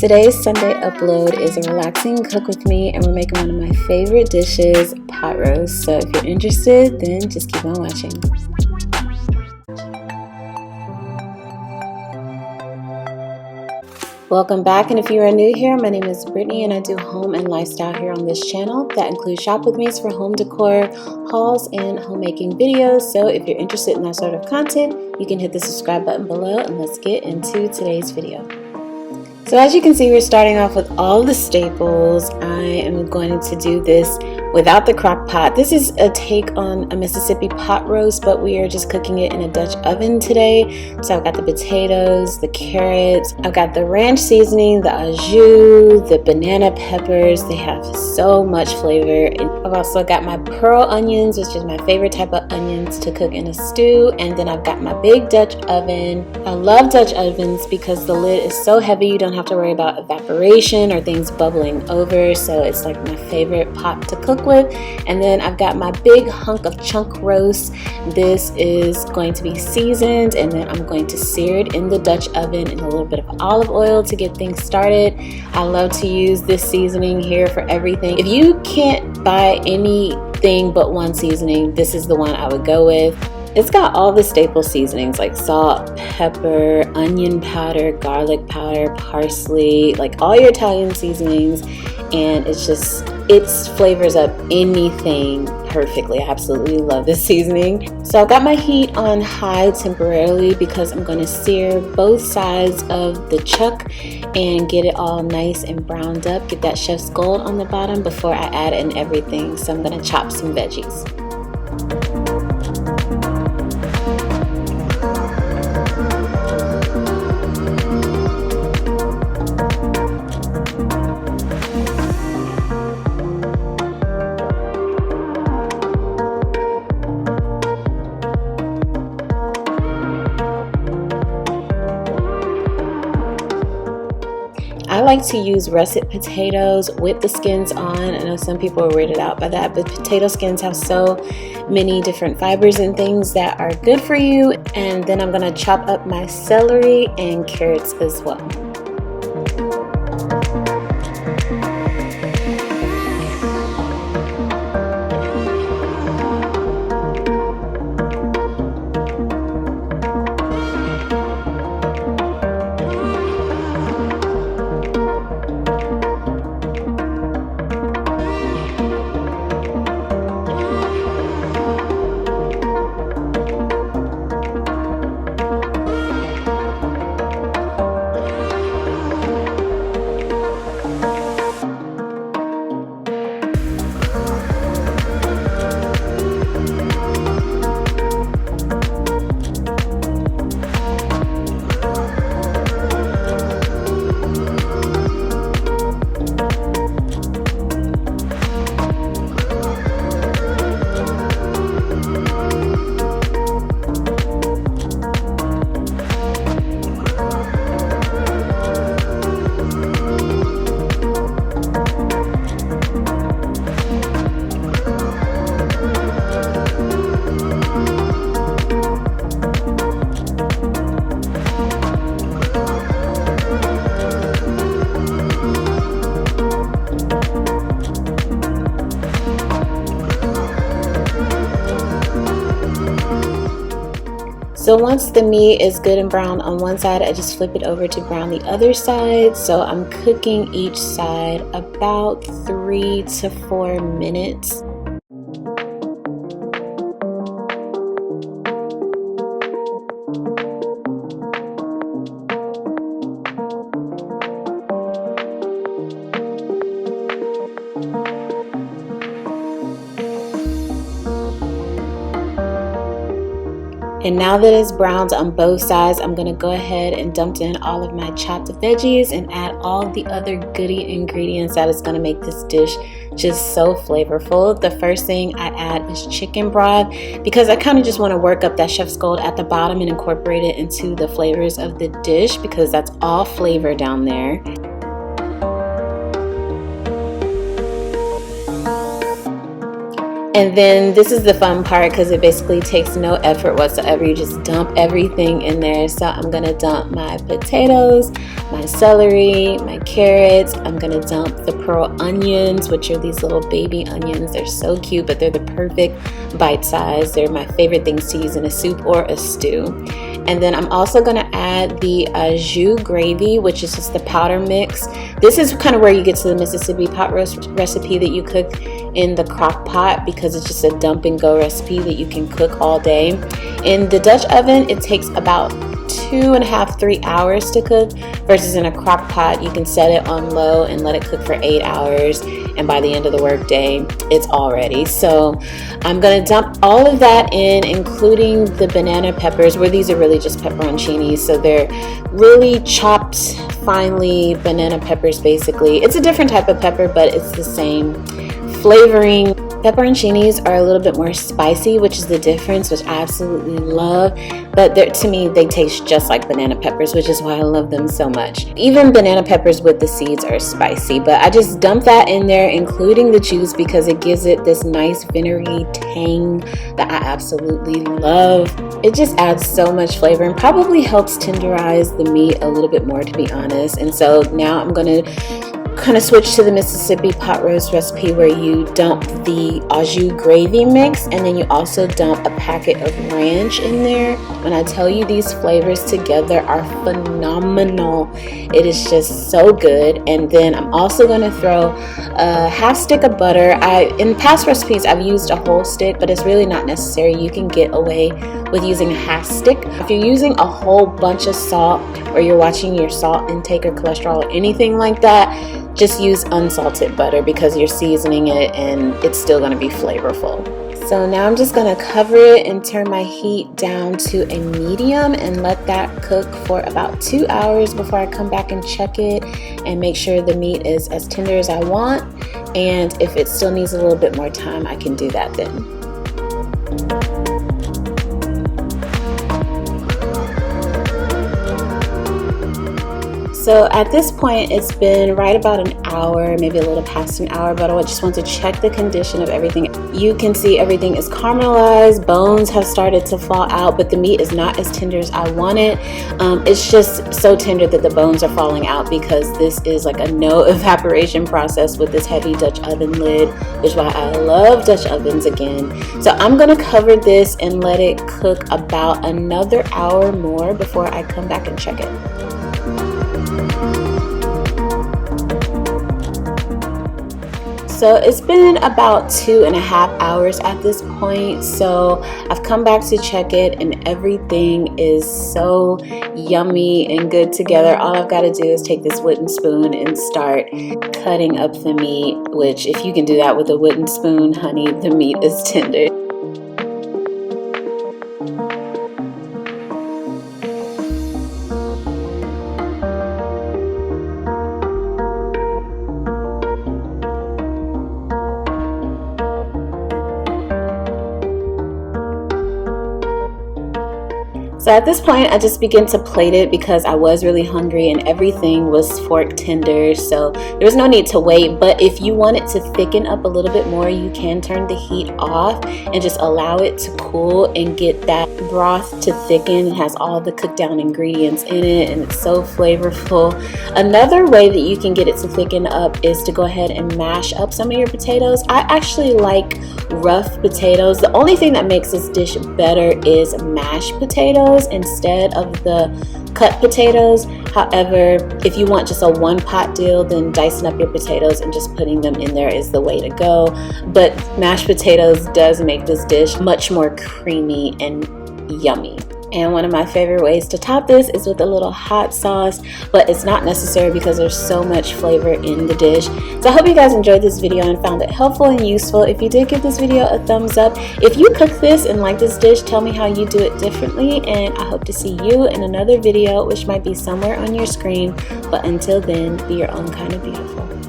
Today's Sunday upload is a relaxing cook with me, and we're making one of my favorite dishes, pot roast. So if you're interested, then just keep on watching. Welcome back, and if you are new here, my name is Brittany and I do home and lifestyle here on this channel. That includes shop with me's for home decor, hauls, and homemaking videos. So if you're interested in that sort of content, you can hit the subscribe button below, and let's get into today's video. So as you can see, we're starting off with all the staples. I am going to do this without the crock pot. This is a take on a Mississippi pot roast, but we are just cooking it in a Dutch oven today. So I've got the potatoes, the carrots, I've got the ranch seasoning, the au jus, the banana peppers. They have so much flavor. And I've also got my pearl onions, which is my favorite type of onions to cook in a stew. And then I've got my big Dutch oven. I love Dutch ovens because the lid is so heavy you don't have to worry about evaporation or things bubbling over. So it's like my favorite pot to cook with. And then I've got my big hunk of chunk roast. This is going to be seasoned, and then I'm going to sear it in the Dutch oven in a little bit of olive oil to get things started. I love to use this seasoning here for everything. If you can't buy anything but one seasoning, this is the one I would go with. It's got all the staple seasonings like salt, pepper, onion powder, garlic powder, parsley, like all your Italian seasonings, and it flavors up anything perfectly. I absolutely love this seasoning. So I've got my heat on high temporarily because I'm going to sear both sides of the chuck and get it all nice and browned up, get that chef's gold on the bottom before I add in everything. So I'm going to chop some veggies. I like to use russet potatoes with the skins on. I know some people are weirded out by that, but potato skins have so many different fibers and things that are good for you. And then I'm going to chop up my celery and carrots as well. So once the meat is good and brown on one side, I just flip it over to brown the other side. So I'm cooking each side about 3 to 4 minutes. And now that it's browned on both sides, I'm going to go ahead and dump in all of my chopped veggies and add all the other goody ingredients that is going to make this dish just so flavorful. The first thing I add is chicken broth because I kind of just want to work up that chef's gold at the bottom and incorporate it into the flavors of the dish because that's all flavor down there. And then this is the fun part because it basically takes no effort whatsoever. You just dump everything in there. So I'm going to dump my potatoes, my celery, my carrots. I'm going to dump the pearl onions, which are these little baby onions. They're so cute, but they're the perfect bite size. They're my favorite things to use in a soup or a stew. And then I'm also going to add the au jus gravy, which is just the powder mix. This is kind of where you get to the Mississippi pot roast recipe that you cook in the crock pot, because it's just a dump and go recipe that you can cook all day. In the Dutch oven, it takes about 2.5–3 hours to cook, versus in a crock pot you can set it on low and let it cook for 8 hours, and by the end of the work day it's all ready. So I'm gonna dump all of that in, including the banana peppers, where these are really just pepperoncinis, so they're really chopped finely banana peppers. Basically it's a different type of pepper, but it's the same flavoring. Pepperoncinis are a little bit more spicy, which is the difference, which I absolutely love. But to me, they taste just like banana peppers, which is why I love them so much. Even banana peppers with the seeds are spicy, but I just dump that in there, including the juice, because it gives it this nice vinegary tang that I absolutely love. It just adds so much flavor and probably helps tenderize the meat a little bit more, to be honest. And so now I'm gonna kind of switch to the Mississippi pot roast recipe, where you dump the au jus gravy mix, and then you also dump a packet of ranch in there. When I tell you, these flavors together are phenomenal. It is just so good. And then I'm also going to throw a half stick of butter. In past recipes I've used a whole stick, but it's really not necessary. You can get away with using a half stick. If you're using a whole bunch of salt, or you're watching your salt intake or cholesterol or anything like that, just use unsalted butter, because you're seasoning it and it's still going to be flavorful. So now I'm just going to cover it and turn my heat down to a medium and let that cook for about 2 hours before I come back and check it and make sure the meat is as tender as I want. And if it still needs a little bit more time, I can do that then. So at this point, it's been right about an hour, maybe a little past an hour, but I just want to check the condition of everything. You can see everything is caramelized, bones have started to fall out, but the meat is not as tender as I want it. It's just so tender that the bones are falling out, because this is like a no evaporation process with this heavy Dutch oven lid, which is why I love Dutch ovens again. So I'm gonna cover this and let it cook about another hour more before I come back and check it. So it's been about 2.5 hours at this point. So I've come back to check it and everything is so yummy and good together. All I've got to do is take this wooden spoon and start cutting up the meat, which if you can do that with a wooden spoon, honey, the meat is tender. So at this point, I just began to plate it because I was really hungry and everything was fork tender, so there was no need to wait. But if you want it to thicken up a little bit more, you can turn the heat off and just allow it to cool and get that broth to thicken. It has all the cooked down ingredients in it and it's so flavorful. Another way that you can get it to thicken up is to go ahead and mash up some of your potatoes. I actually like rough potatoes. The only thing that makes this dish better is mashed potatoes instead of the cut potatoes. However, if you want just a one pot deal, then dicing up your potatoes and just putting them in there is the way to go. But mashed potatoes does make this dish much more creamy and yummy. And one of my favorite ways to top this is with a little hot sauce, but it's not necessary because there's so much flavor in the dish. So I hope you guys enjoyed this video and found it helpful and useful. If you did, give this video a thumbs up. If you cook this and like this dish, tell me how you do it differently, and I hope to see you in another video, which might be somewhere on your screen. But until then, be your own kind of beautiful.